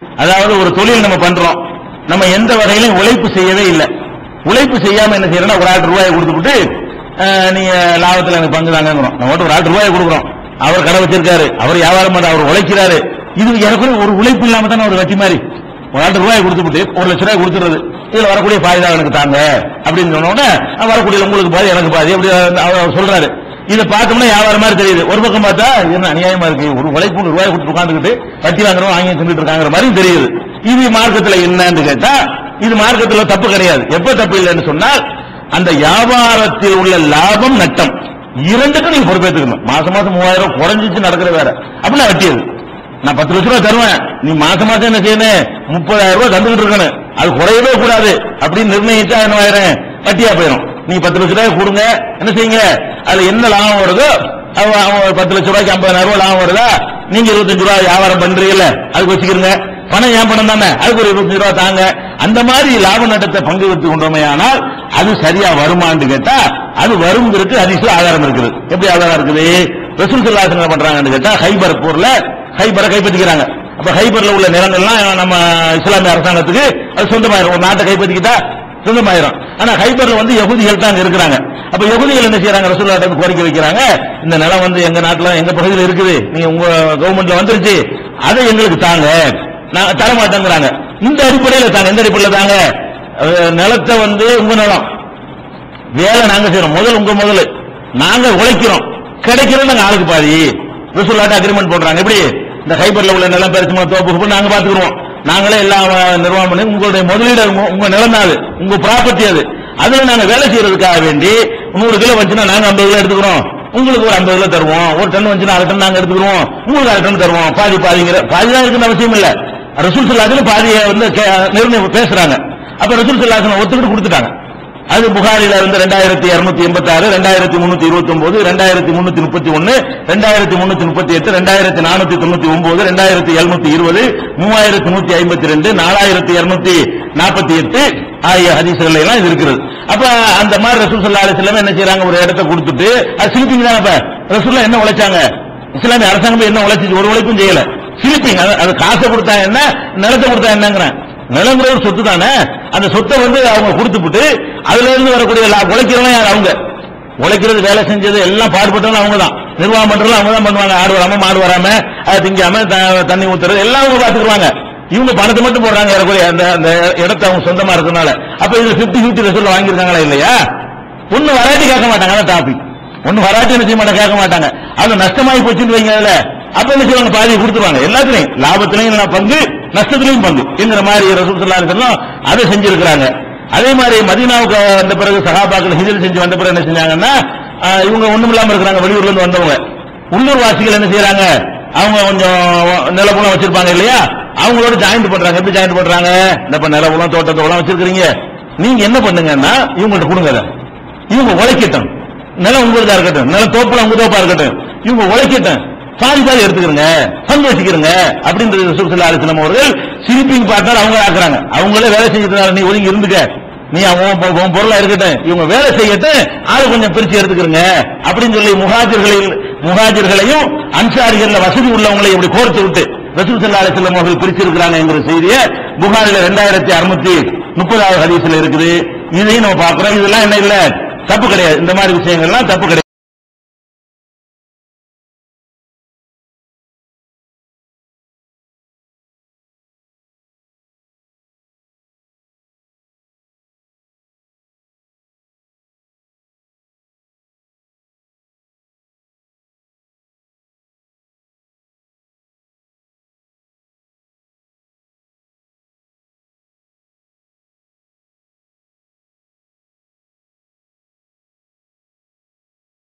அதாவது ஒரு தொழில் நம்ம பண்றோம், நம்ம எந்த வகையிலும் உழைப்பு செய்யவே இல்லை. உழைப்பு செய்யாம என்ன செய்யறோம்னா ஒரு ஆயிரம் ரூபாயை கொடுத்துட்டு நீங்க லாபத்தில் எனக்கு பங்கு தாங்கிறோம். நம்ம ஒரு ஆயிரம் ரூபாயை கொடுக்குறோம், அவர் கடை வச்சிருக்காரு, அவர் வியாபாரம் பண்ண, அவர் உழைக்கிறாரு. இது எனக்கு ஒரு உழைப்பு இல்லாம தானே ஒரு வட்டி மாதிரி ஒரு ஆயிரம் ரூபாய் கொடுத்துட்டு 1,00,000 ரூபாய் கொடுத்துறது. இதுல வரக்கூடிய பாய்தா எனக்கு தாங்க அப்படின்னு சொன்ன உடனே வரக்கூடிய உங்களுக்கு பாதி எனக்கு பாதி அப்படி அவர் சொல்றாரு. இதை பார்த்தோம்னா வியாபாரம் மாதிரி தெரியுது. ஒரு பக்கம் பார்த்தா என்ன அநியாயமா இருக்கு, ஒரு உழைப்பு ரூபாய் கொடுத்து உட்காந்துக்கிட்டு வட்டி வாங்குறோம் வாங்கி தின்னுட்டு இருக்காங்கிற மாதிரி தெரியுது. இது மார்க்கத்தில் என்னன்னு கேட்டா இது மார்க்கத்தில் தப்பு கிடையாது. எப்ப தப்பு இல்லைன்னு சொன்னால் அந்த வியாபாரத்தில் உள்ள லாபம் நட்டம் இரண்டுக்கும் நீங்க பொறுப்பேற்றுக்கணும். மாசம் மாசம் 3000 குறைஞ்சிச்சு நடக்கிற வேற அப்படின்னா வட்டி அது. நான் 10 லட்சம் ரூபாய் தருவேன், நீ மாசம் மாசம் என்ன செய்யணும் 30,000 ரூபாய் தந்துகிட்டு இருக்கணும், அது குறையவே கூடாது அப்படின்னு நிர்ணயிச்சா என்ன ஆயிரும், வட்டியா போயிடும். நீங்க 10 லட்சம் ரூபாய் கொடுங்க, என்ன செய்யுங்க, அதுல என்ன லாபம் வருதோ 10 லட்சம் ரூபாய்க்கு 50,000 ரூபாய் லாபம் வருதா, நீங்க 25 ரூபாய் வியாபாரம் பண்றீங்கல்ல அதுக்கு வச்சுக்கிறீங்க, பணம் ஏன் பணம் தானே அதுக்கு ஒரு 25 ரூபாய் தாங்க. அந்த மாதிரி லாப நட்டத்தை பங்கு வைத்துக் கொண்டோமே ஆனால் அது சரியா வருமான்னு கேட்டா அது வருங்கிறதுக்கு ஹதீஸ்ல ஆதாரம் இருக்குது. எப்படி ஆதாரம் இருக்குது? ரசூல் ஸல்லல்லாஹு அலைஹி வஸல்லம் பண்றாங்கன்னு கேட்டா ஹைபர் போர்ல ஹைபரை கைப்பற்றிக்கிறாங்க. அப்ப ஹைபர்ல உள்ள நிலங்கள்லாம் நம்ம இஸ்லாமிய அரசாங்கத்துக்கு அது சொந்தமாயிரும். ஒரு நாட்டை கைப்பற்றிக்கிட்டா சொந்தமாயிரும். ஆனா ஹைபர்ல யகூதிகள் தான் இருக்கிறாங்க. அப்ப யகூதிகள் என்ன செய்யறாங்க, ரசூலுல்லாஹ் கோரிக்கை வைக்கிறாங்க, இந்த நிலம் எங்க நாட்டுல எங்க பகுதியில் இருக்குது, நீங்க உங்க கவர்மெண்ட்ல வந்துருச்சு, அதை எங்களுக்கு தாங்க, நான் தரமாட்டேங்கிறாங்க. இந்த அடிப்படையில் தாங்க. எந்த அடிப்படையில் தாங்க? நிலத்தை உங்க நிலம், வேலை நாங்க செய்யறோம், முதல் நாங்க உழைக்கிறோம், கிடைக்கிறோம் நாங்க ஆளுக்கு பாதி. ரசூலுல்லாஹ் அக்ரிமெண்ட் போடுறாங்க. எப்படி? இந்த ஹைபர்ல உள்ள நிலம் பெருசுமா தோப்பு நாங்க பாத்துக்கிறோம், நாங்களே எல்லாம் நிர்வாகம் பண்ணி உங்களுடைய முதலீடு உங்க நிலம் தான், அது உங்க ப்ராப்பர்ட்டி, அதுல நாங்க வேலை செய்யறதுக்காக வேண்டி 100 கிலோ வந்துச்சுன்னா நாங்க 50 கிலோ எடுத்துக்கிறோம், உங்களுக்கு ஒரு 50 கிலோ தருவோம், ஒரு டன் வந்துச்சுன்னா 1/2 டன் நாங்க எடுத்துக்கிறோம், உங்களுக்கு 1/2 டன் தருவோம், பாதிங்கிற பாதிதான் இருக்குன்னு அவசியம் இல்ல. ரசூல் ஸல்லல்லாஹு அலைஹி வஸல்லம் பாதியை நிர்ணயம் பேசுறாங்க. அப்ப ரசூல் ஸல்லல்லாஹு அலைஹி வஸல்லம் ஒத்துக்கிட்டு கொடுத்துட்டாங்க. அது புகாரில 2286, 2329, 2331, 2338, 2499, 2720, 3152, 4248 ஆகிய ஹதீஸ்கள் எல்லாம் இது இருக்கிறது. அப்ப அந்த மாதிரி ரசூல் ஸல்லல்லாஹு அலைஹி வஸல்லம் என்ன செய்யறாங்க, ஒரு இடத்தை கொடுத்துட்டு அது சிலிப்பிங் தான். அப்ப ரசூலுல்லாஹ் என்ன உழைச்சாங்க, இஸ்லாமிய அரசாங்கம் என்ன உழைச்சிச்சு, ஒரு உழைப்பும் செய்யல. சிலிப்பிங், அது காசை கொடுத்தா என்ன, நிலத்தை கொடுத்தா என்னங்கிறேன். நிலங்கிற ஒரு சொத்து தானே, அந்த சொத்தை அவங்க கொடுத்துட்டு அதுல இருந்து வரக்கூடிய உழைக்கிறவங்க யார், அவங்க உழைக்கிறது வேலை செஞ்சது எல்லாம் பாடுபட்டவங்க அவங்க தான், நிர்வாகம் பண்றது அவங்க தான் பண்ணுவாங்க. ஆடு வராம மாடு வராம அதை திங்காம தண்ணி ஊத்துறது எல்லாம் அவங்க பாத்துக்குவாங்க. இவங்க பணத்தை மட்டும் போடுறாங்க ஏறக்கூடிய அந்த இடத்தை அவங்க சொந்தமா இருக்கனால. அப்ப இது 50-50 ரசூல் வாங்கியிருக்காங்களா இல்லையா? ஒண்ணு வராட்டி கேட்க மாட்டாங்க, அதான் டாபிக். ஒண்ணு வராட்டி என்ன செய்ய மாட்டாங்க, கேட்க மாட்டாங்க. அது நஷ்டமாயி போச்சுன்னு வைங்க, அப்ப என்ன செய்வாங்க, பாதியை கொடுத்துருவாங்க. எல்லாத்துலயும் லாபத்திலையும் பங்கு, நஷ்டத்திலையும் பங்கு என்கிற மாதிரி ரசூல் ஸல்லல்லாஹு அலைஹி வஸல்லம் அதை செஞ்சிருக்கிறாங்க. அதே மாதிரி மதீனாவுக்கு வந்த பிறகு சஹாபாக்கள் ஹிஜ்ரத் செஞ்சு வந்த பிறகு என்ன செஞ்சாங்கன்னா, இவங்க ஒண்ணும் இல்லாம இருக்கிறாங்க, வெளியூர்ல இருந்து வந்தவங்க. உள்ளூர் வாசிகள் என்ன செய்யறாங்க, அவங்க கொஞ்சம் நிலப்புலம் வச்சிருப்பாங்க இல்லையா, அவங்களோட ஜாயிண்ட் பண்றாங்க. எப்படி ஜாயிண்ட் பண்றாங்க, இந்த நிலப்புலம் தோட்டத்தோலாம் வச்சிருக்கீங்க, நீங்க என்ன பண்ணுங்கன்னா இவங்கள்ட்ட கொடுங்க, இவங்க உழைக்கட்டும், நிலம் உங்களுதா இருக்கட்டும், நில தோப்புல உங்க தோப்பா இருக்கட்டும், இவங்க உழைக்கட்டும், பாதி எடுத்துக்கிறங்க, சந்தோஷிக்கிறங்க அப்படின்றது ரசூல் ஸல்லல்லாஹு அலைஹி வஸல்லம் அவர்கள் ஸ்லீப்பிங் பார்ட்னர் அவங்க ஆக்குறாங்க. அவங்களே வேலை செஞ்சிருந்தாங்க, நீ ஒதுங்கி இருந்துக்க, நீ அவன் பொருளா இருக்கட்டும், இவங்க வேலை செய்யட்டும், ஆளு கொஞ்சம் பிரிச்சு எடுத்துக்கிறங்க அப்படின்னு சொல்லி முஹாஜிர்களையும் அன்சாரிகள்ல வசதி உள்ளவங்களை இப்படி கோர்த்து விட்டு ரசூல் ஸல்லல்லாஹு அலைஹி வஸல்லம் அவர்கள் பிரிச்சிருக்கிறாங்க என்கிற செய்தியை புகாரில 2630 ஹதீஸ்ல இருக்குது. இதையும் நம்ம பார்க்கிறோம். இதெல்லாம் என்ன இல்ல, தப்பு கிடையாது. இந்த மாதிரி விஷயங்கள்லாம் தப்பு கிடையாது.